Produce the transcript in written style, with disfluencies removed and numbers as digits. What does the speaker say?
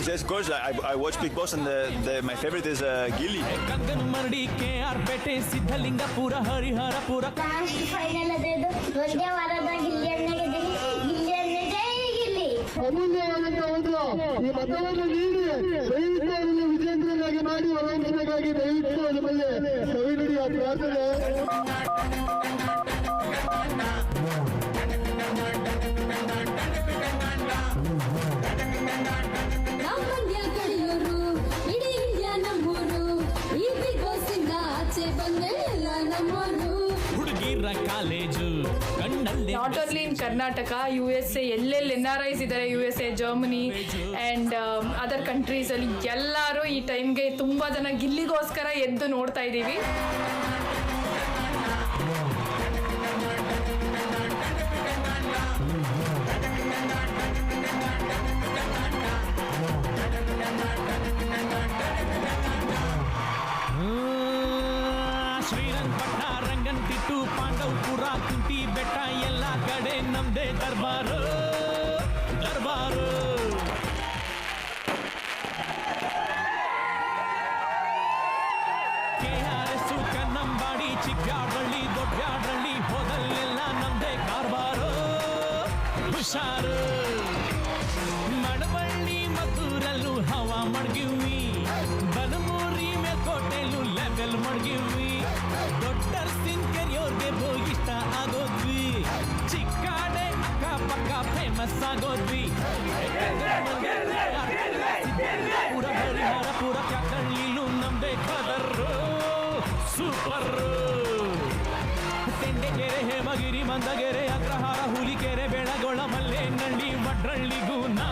course. I watch Big Boss, and my favorite is Gilly. ಕಂಗನಮರಡಿ KR ಪೇಟೆ ಸಿದ್ಧಲಿಂಗಪುರ Hariharapura last final ಅದೇದು ಒಂದೇ ವಾರದ ಗಿಲ್ಲಿ ಅಣ್ಣಗೆ ಜೈ ಗಿಲ್ಲಿ. ಅಮೂಲ್ಯವಾದಂತ ಈ ಮತವನ್ನು ನೀಡಿ ದಯವಿಟ್ಟು ಅದನ್ನು ವಿಜೇಂದ್ರನಾಗಿ ಮಾಡಿ ಒಳಗೊಂಡಿಗಾಗಿ ದಯವಿಟ್ಟು ಅದ್ರ ಮೇಲೆ ಕವಿ ನುಡಿ ಆ ಪ್ರಾರ್ಥನೆ. ಹುಡುಗಿರ ಕಾಲೇಜು ಕಣ್ಣಲ್ಲಿ not only in Karnataka, USA, ಎಲ್ಲೆಲ್ಲಿ NRIs ಇದ್ದಾರೆ, USA, Germany and other countries ಅಲ್ಲಿ ಎಲ್ಲರೂ ಈ ಟೈಮ್ಗೆ ತುಂಬಾ ಜನ ಗಿಲ್ಲಿಗೋಸ್ಕರ ಎದ್ದು ನೋಡ್ತಾ ಇದ್ದೀವಿ. ಶ್ರೀರಂಗಪಟ್ಟಣ, ರಂಗನತಿಟ್ಟು, ಪಾಂಡವಪುರ, ಕುಂಟಿ ಬೆಟ್ಟ ಎಲ್ಲ ಕಡೆ ನಮ್ದೇ ದರ್ಬಾರು. KRS, ಕನ್ನಂಬಾಡಿ, ಚಿಕ್ಕಬಳ್ಳಾಳಿ, ದೊಡ್ಡಬಳ್ಳಾಳಿ ಹೋದಲ್ಲೆಲ್ಲ ನಮ್ದೇ ಕಾರ್ಬಾರು. ಹುಷಾರು, ಮಡವಳ್ಳಿ ಮದ್ದೂರಲ್ಲೂ ಹವಾ ಮಡ್ಗಿವಿ, ಬನಮೂರಿ ಮೇಲ್ಕೋಟೆಲ್ಲೂ ಲೆವೆಲ್ ಮಡ್ಗಿವಿ, ದೊಡ್ಡ ಸಿಂಕೆರಿಯೋರ್ಗೆ ಇಷ್ಟ ಆಗೋದ್ವಿ, ಚಿಕ್ಕಾಡೆ ಅಕ್ಕಪಕ್ಕ ಫೇಮಸ್ ಆಗೋದ್ವಿ. ಪುರ ಹರಿಹರಪುರ ಕಳ್ಳಿಲು ನಮ್ದೇ ಕದರ್ರು ಸೂಪರ್. ತೆಂಡೆಗೆರೆ, ಹೇಮಗಿರಿ, ಮಂದಗೆರೆ, ಅಗ್ರಹಾರ, ಹುಲಿಕೆರೆ, ಬೆಳಗೊಳ, ಮಲ್ಲೇನಹಳ್ಳಿ, ವಡ್ರಳ್ಳಿಗೂ ನಾ